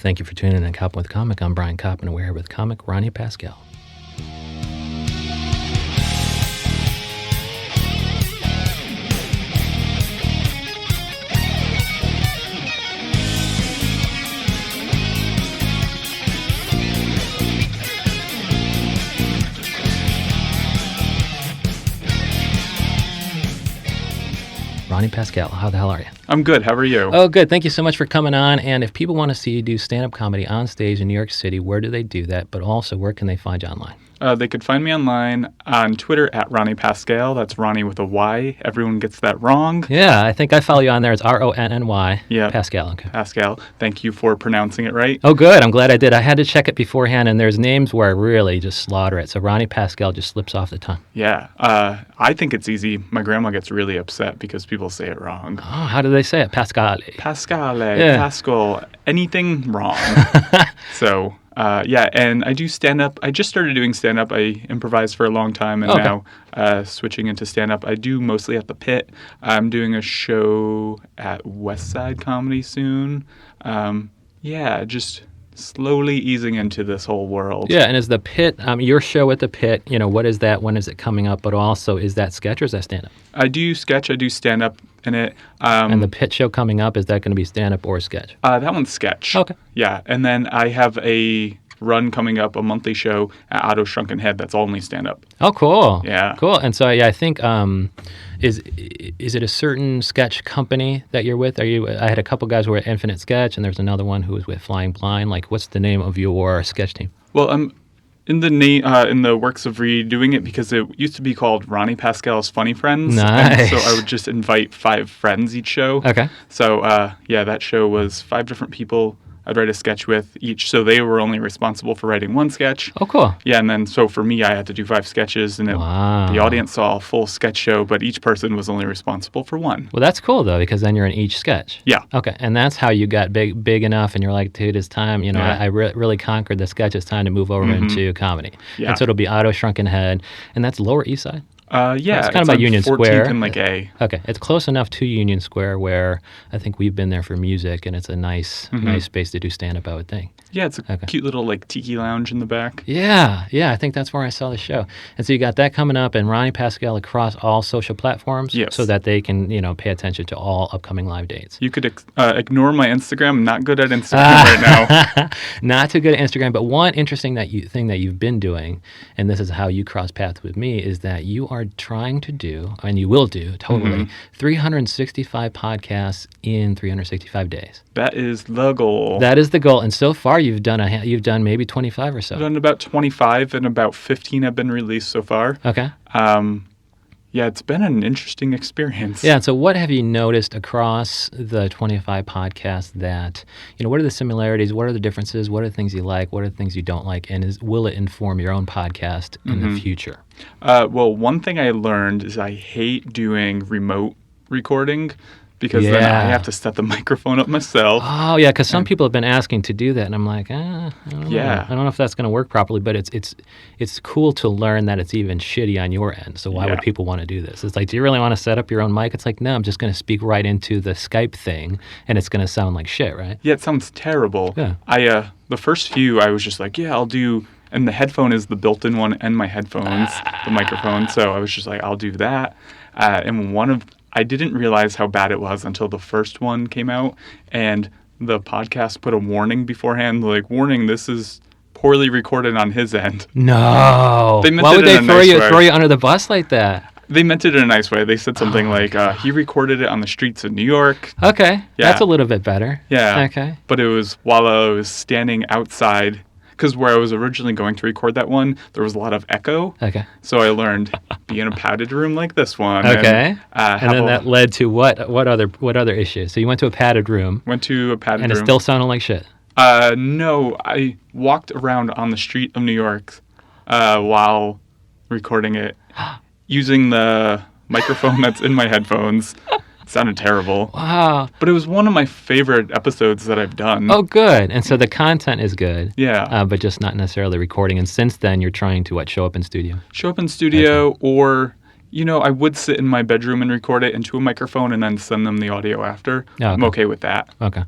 Thank you for tuning in to Koppen with Comic. I'm Brian Koppen, and we're here with comic Ronny Pascale. Ronny Pascale, how the hell are you? I'm good. How are you? Oh, good. Thank you so much for coming on. And if people want to see you do stand-up comedy on stage in New York City, where do they do that? But also, where can they find you online? They could find me online on Twitter at Ronny Pascale. That's Ronny with a Y. Everyone gets that wrong. Yeah, I think I follow you on there. It's Ronny. Yeah. Pascale. Okay. Pascale. Thank you for pronouncing it right. Oh, good. I'm glad I did. I had to check it beforehand, and there's names where I really just slaughter it. So Ronny Pascale just slips off the tongue. Yeah. I think it's easy. My grandma gets really upset because people say it wrong. Oh, how do they say it? Pascale. Pascale. Yeah. Pascal. Anything wrong. So... and I do stand-up. I just started doing stand-up. I improvised for a long time, and now switching into stand-up. I do mostly at the Pit. I'm doing a show at West Side Comedy soon. Just slowly easing into this whole world. Yeah, and is the Pit, your show at the Pit, what is that? When is it coming up? But also, is that sketch or is that stand-up? I do sketch. I do stand-up in it. And the Pit show coming up, is that going to be stand-up or sketch? That one's sketch. Okay. Yeah, and then I have a run coming up, a monthly show at Otto's Shrunken Head that's only stand-up. Oh, cool. Yeah. Cool. And so, I think, is it a certain sketch company that you're with? I had a couple guys who were at Infinite Sketch, and there's another one who was with Flying Blind. Like, what's the name of your sketch team? Well, I'm in the works of redoing it because it used to be called Ronny Pascale's Funny Friends. Nice. And so I would just invite 5 friends each show. Okay. So, that show was 5 different people I'd write a sketch with each. So they were only responsible for writing one sketch. Oh, cool. Yeah, and then so for me, I had to do 5 sketches, and the audience saw a full sketch show, but each person was only responsible for one. Well, that's cool, though, because then you're in each sketch. Yeah. Okay, and that's how you got big enough, and you're like, dude, it's time. I really conquered the sketch. It's time to move over into comedy. Yeah. And so it'll be Otto Shrunken Head, and that's Lower East Side? It's kind of by Union 14th Square. And A. Okay, it's close enough to Union Square where I think we've been there for music, and it's a nice space to do stand-up, I would think. Yeah, it's a cute little tiki lounge in the back. Yeah, I think that's where I saw the show. And so you got that coming up, and Ronny Pascale across all social platforms, so that they can pay attention to all upcoming live dates. You could ignore my Instagram. I'm not good at Instagram right now. Not too good at Instagram, but one interesting thing that you've been doing, and this is how you cross paths with me, is that you are trying to do, and you will do, totally, 365 podcasts in 365 days. That is the goal. That is the goal, and so far you've done maybe 25 or so. I've done about 25, and about 15 have been released so far. Okay. It's been an interesting experience. Yeah, so what have you noticed across the 25 podcasts that, what are the similarities, what are the differences, what are the things you like, what are the things you don't like, and will it inform your own podcast in the future? Well, one thing I learned is I hate doing remote recording because then I have to set the microphone up myself. Oh, yeah, because some people have been asking to do that, and I'm like, I don't know. I don't know if that's going to work properly, but it's cool to learn that it's even shitty on your end, so why would people want to do this? It's like, do you really want to set up your own mic? It's like, no, I'm just going to speak right into the Skype thing, and it's going to sound like shit, right? Yeah, it sounds terrible. Yeah. The first few, I was just like, I'll do... And the headphone is the built-in one, and my headphones, the microphone, so I was just like, I'll do that. I didn't realize how bad it was until the first one came out, and the podcast put a warning beforehand, like, warning, this is poorly recorded on his end. No. Why would they throw you under the bus like that? They meant it in a nice way. They said something he recorded it on the streets of New York. Okay. Yeah. That's a little bit better. Yeah. Okay. But it was while I was standing outside, because where I was originally going to record that one, there was a lot of echo. Okay. So I learned be in a padded room like this one. Okay. And then that led to what other issues? So you went to a padded room. Went to a padded room. And it still sounded like shit. No, I walked around on the street of New York while recording it using the microphone that's in my headphones. It sounded terrible. Wow. But it was one of my favorite episodes that I've done. Oh, good. And so the content is good. Yeah. But just not necessarily recording. And since then, you're trying to, show up in studio? Show up in studio or... I would sit in my bedroom and record it into a microphone and then send them the audio after. Oh, okay. I'm okay with that. Okay.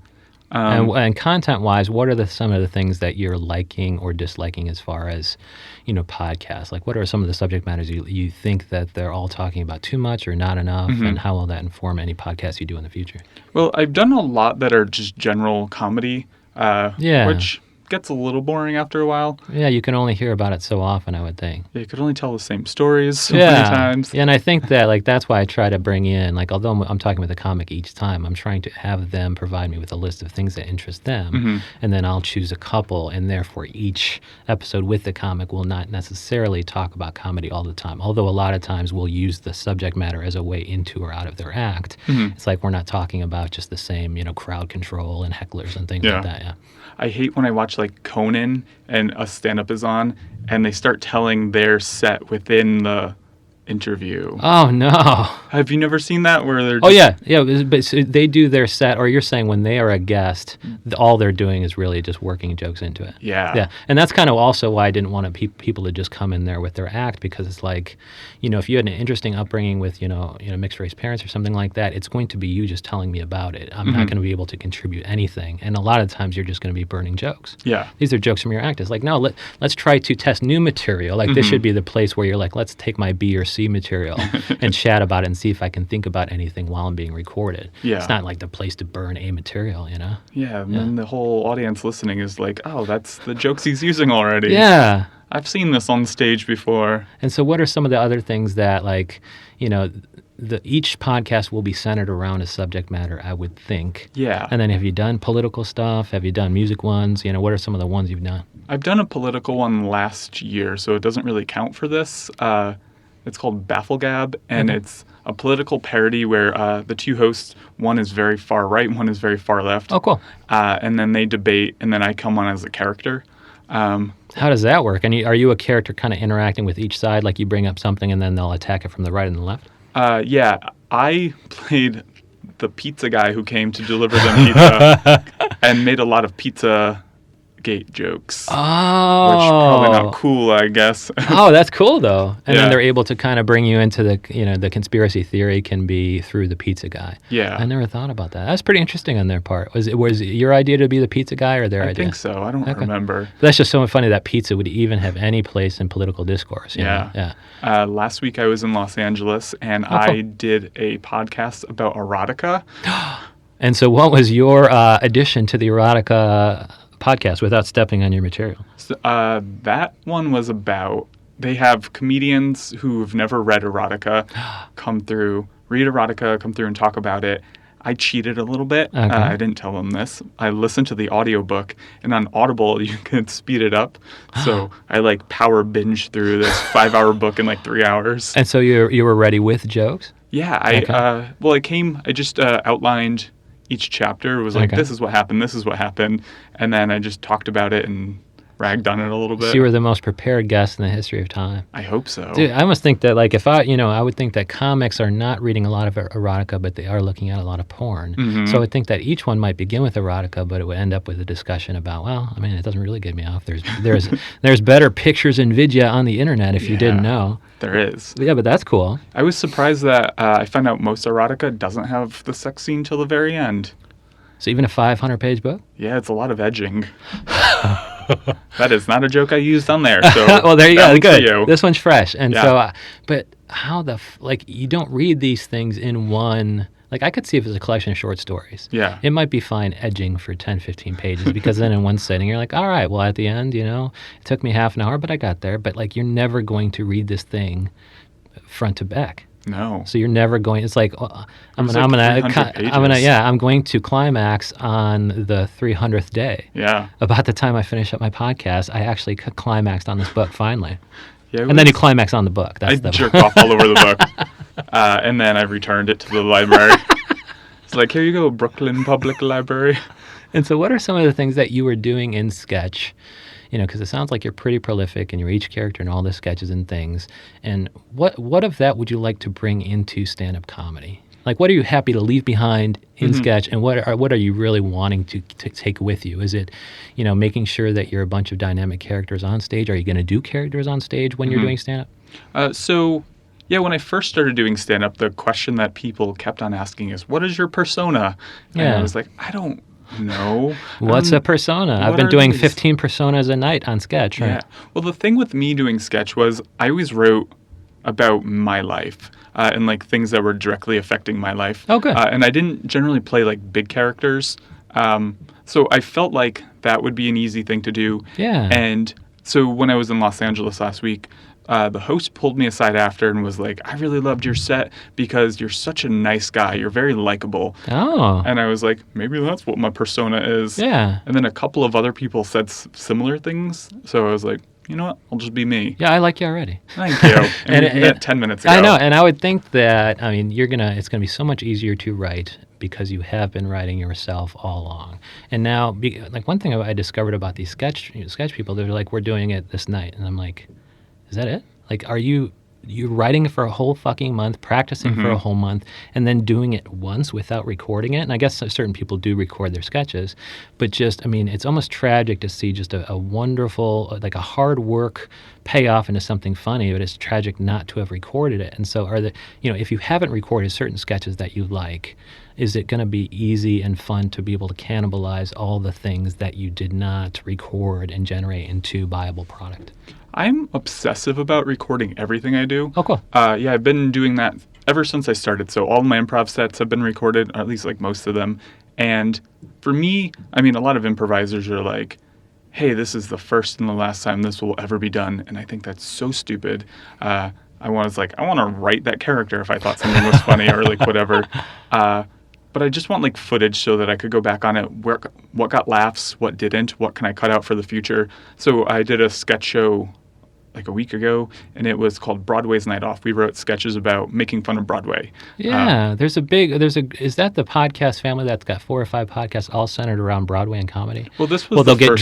And content-wise, what are some of the things that you're liking or disliking as far as, podcasts? Like, what are some of the subject matters you think that they're all talking about too much or not enough, and how will that inform any podcasts you do in the future? Well, I've done a lot that are just general comedy, which gets a little boring after a while. Yeah, you can only hear about it so often, I would think. Yeah, you could only tell the same stories so many times. Yeah, and I think that, that's why I try to bring in, although I'm talking with a comic each time, I'm trying to have them provide me with a list of things that interest them, and then I'll choose a couple, and therefore each episode with the comic will not necessarily talk about comedy all the time, although a lot of times we'll use the subject matter as a way into or out of their act. It's like we're not talking about just the same, crowd control and hecklers and things like that, I hate when I watch Conan and a stand-up is on and they start telling their set within the interview. Oh, no. Have you never seen that where they're but so they do their set, or you're saying when they are a guest, all they're doing is really just working jokes into it. Yeah. And that's kind of also why I didn't want people to just come in there with their act, because it's like, if you had an interesting upbringing with, mixed race parents or something like that, it's going to be you just telling me about it. I'm not going to be able to contribute anything. And a lot of times you're just going to be burning jokes. Yeah. These are jokes from your act. It's like, no, let's try to test new material. This should be the place where you're like, let's take my B or C material and chat about it and see if I can think about anything while I'm being recorded. Yeah. It's not like the place to burn A material, Yeah, and then the whole audience listening is like, oh, that's the jokes he's using already. Yeah. I've seen this on stage before. And so what are some of the other things that, each podcast will be centered around a subject matter, I would think. Yeah. And then have you done political stuff? Have you done music ones? What are some of the ones you've done? I've done a political one last year, so it doesn't really count for this. It's called Bafflegab, and it's a political parody where the two hosts, one is very far right, one is very far left. Oh, cool. And then they debate, and then I come on as a character. How does that work? And are you a character kind of interacting with each side, like you bring up something and then they'll attack it from the right and the left? Yeah, I played the pizza guy who came to deliver them pizza and made a lot of pizza gate jokes. Oh. Which probably not cool, I guess. Oh, that's cool though. And then they're able to kind of bring you into the conspiracy theory can be through the pizza guy. Yeah. I never thought about that. That's pretty interesting on their part. Was it your idea to be the pizza guy or their idea? I think so. I don't remember. But that's just so funny that pizza would even have any place in political discourse. Yeah. Last week I was in Los Angeles and I did a podcast about erotica. And so what was your addition to the erotica podcast without stepping on your material? So, that one was about, they have comedians who've never read erotica come through, read erotica, come through and talk about it. I cheated a little bit. Okay. I didn't tell them this. I listened to the audiobook, and on Audible, you can speed it up. So I power binge through this 5-hour book in 3 hours. And so you were ready with jokes? Yeah. I just outlined each chapter. It was this is what happened, this is what happened. And then I just talked about it and ragged on it a little bit. So you were the most prepared guest in the history of time. I hope so. Dude, I must think that if I would think that comics are not reading a lot of erotica, but they are looking at a lot of porn. So I would think that each one might begin with erotica, but it would end up with a discussion about, it doesn't really get me off. There's better pictures and vidya on the internet if you didn't know. There is. Yeah, but that's cool. I was surprised that I found out most erotica doesn't have the sex scene till the very end. So even a 500-page book? Yeah, it's a lot of edging. That is not a joke I used on there. So well, there you go. Good. You. This one's fresh. And so, but how you don't read these things in one. I could see if it's a collection of short stories. Yeah. It might be fine edging for 10, 15 pages because then in one sitting you're like, all right, well, at the end, it took me half an hour, but I got there. But you're never going to read this thing front to back. No. So you're never going. It's like I'm going to climax on the 300th day. Yeah. About the time I finish up my podcast, I actually climaxed on this book finally. Yeah. And then you climax on the book. I jerked off all over the book, and then I returned it to the library. It's like, here you go, Brooklyn Public Library. And so, what are some of the things that you were doing in sketch? Because it sounds like you're pretty prolific and you're each character in all the sketches and things. And what of that would you like to bring into stand-up comedy? What are you happy to leave behind in sketch, and what are you really wanting to take with you? Is it, making sure that you're a bunch of dynamic characters on stage? Are you going to do characters on stage when you're doing stand-up? When I first started doing stand-up, the question that people kept on asking is, what is your persona? And I was like, I don't No. What's a persona? I've been doing 15 personas a night on Sketch, right? Yeah. Well, the thing with me doing Sketch was I always wrote about my life and like things that were directly affecting my life. Oh, good. And I didn't generally play like big characters. So I felt like that would be an easy thing to do. Yeah. And so when I was in Los Angeles last week, the host pulled me aside after and was like, I really loved your set because you're such a nice guy. You're very likable. Oh. And I was like, maybe that's what my persona is. Yeah. And then a couple of other people said similar things. So I was like, you know what? I'll just be me. Yeah, I like you already. Thank you. And we met 10 minutes ago. I know. And I would think that, I mean, it's going to be so much easier to write because you have been writing yourself all along. And now, like one thing I discovered about these sketch people, they're like, we're doing it this night. And I'm like, is that it? Like, are you writing for a whole fucking month, practicing for a whole month, and then doing it once without recording it? And I guess certain people do record their sketches, but just, I mean, it's almost tragic to see just a wonderful, like a hard work pay off into something funny, but it's tragic not to have recorded it. And so if you haven't recorded certain sketches that you like, is it going to be easy and fun to be able to cannibalize all the things that you did not record and generate into viable product? I'm obsessive about recording everything I do. Oh, cool. Yeah, I've been doing that ever since I started. So all my improv sets have been recorded, or at least like most of them. And for me, I mean, a lot of improvisers are like, hey, this is the first and the last time this will ever be done. And I think that's so stupid. I want to write that character if I thought something was funny or like whatever. But I just want like footage so that I could go back on it, what got laughs, what didn't, what can I cut out for the future. So I did a sketch show like a week ago, and it was called Broadway's Night Off. We wrote sketches about making fun of Broadway. Yeah, is that the podcast family that's got 4 or 5 podcasts all centered around Broadway and comedy? Well, this was they'll get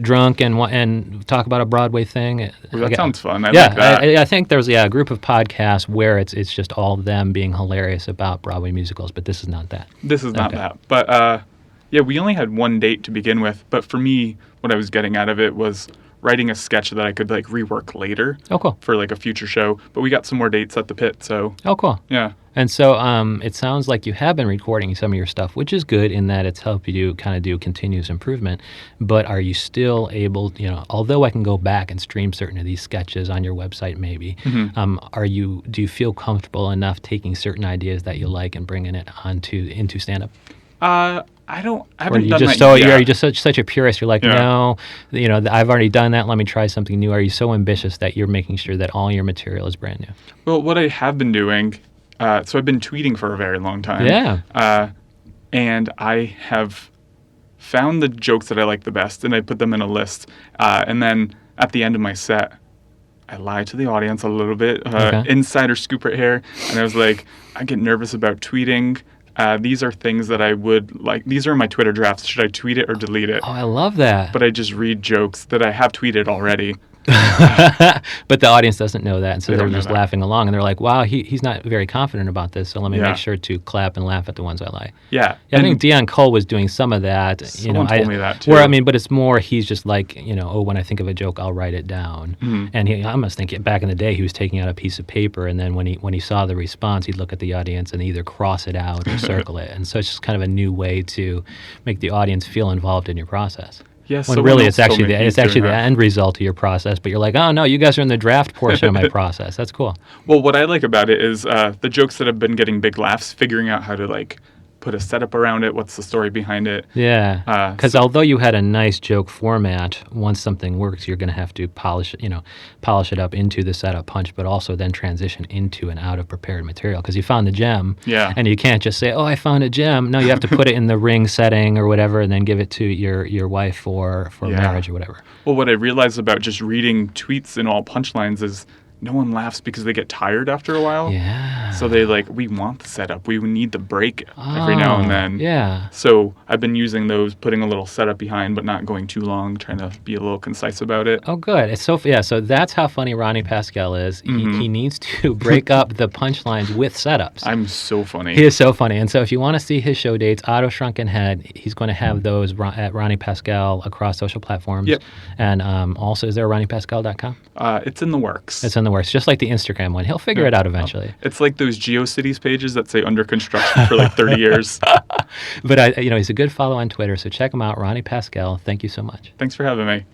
drunk and talk about a Broadway thing. Well, that sounds fun. I like that. I think there's a group of podcasts where it's just all of them being hilarious about Broadway musicals, but this is not that. This is not that. But yeah, we only had one date to begin with, but for me, what I was getting out of it was writing a sketch that I could like rework later. Oh, cool. For like a future show. But we got some more dates at the Pit, so. Oh, cool. Yeah. And so it sounds like you have been recording some of your stuff, which is good in that it's helped you kind of do continuous improvement. But are you still able, although I can go back and stream certain of these sketches on your website maybe, do you feel comfortable enough taking certain ideas that you like and bringing it into stand-up? I haven't done that yet. Are you just such a purist? You're like, no, I've already done that. Let me try something new. Are you so ambitious that you're making sure that all your material is brand new? Well, what I have been doing, so I've been tweeting for a very long time. Yeah. And I have found the jokes that I like the best, and I put them in a list. And then at the end of my set, I lie to the audience a little bit, insider scoop right here. And I was like, I get nervous about tweeting. These are things that I would like. These are my Twitter drafts. Should I tweet it or delete it? Oh, I love that. But I just read jokes that I have tweeted already. But the audience doesn't know that, and so they're just laughing along, and they're like, wow, he's not very confident about this, so let me make sure to clap and laugh at the ones I like. Yeah. I think Dion Cole was doing some of that. Someone told me that, too. But it's more, he's just like, when I think of a joke, I'll write it down. Mm-hmm. And I must think back in the day, he was taking out a piece of paper, and then when he saw the response, he'd look at the audience and either cross it out or circle it. And so it's just kind of a new way to make the audience feel involved in your process. Yes, when really it's actually the end result of your process, but you're like, oh no, you guys are in the draft portion of my process. That's cool. Well, what I like about it is the jokes that have been getting big laughs, figuring out how to like put a setup around it, what's the story behind it. Yeah, because although you had a nice joke format, once something works, you're going to have to polish it up into the setup punch, but also then transition into and out of prepared material because you found the gem. Yeah. And you can't just say, oh, I found a gem. No, you have to put it in the ring setting or whatever, and then give it to your wife for marriage or whatever. Well, what I realized about just reading tweets and all punchlines is no one laughs because they get tired after a while. Yeah. So they we want the setup. We need the break every now and then. Yeah. So I've been using those, putting a little setup behind, but not going too long, trying to be a little concise about it. Oh, good. So that's how funny Ronny Pascale is. Mm-hmm. He needs to break up the punchlines with setups. I'm so funny. He is so funny. And so if you want to see his show dates, Auto Shrunken Head, he's going to have those at Ronny Pascale across social platforms. Yep. And also, is there a RonnyPascale.com? It's in the works. It's in the the works, just like the Instagram one. He'll figure it out eventually. It's like those GeoCities pages that say under construction for like 30 years. But he's a good follow on Twitter, so check him out, Ronny Pascale. Thank you so much. Thanks for having me.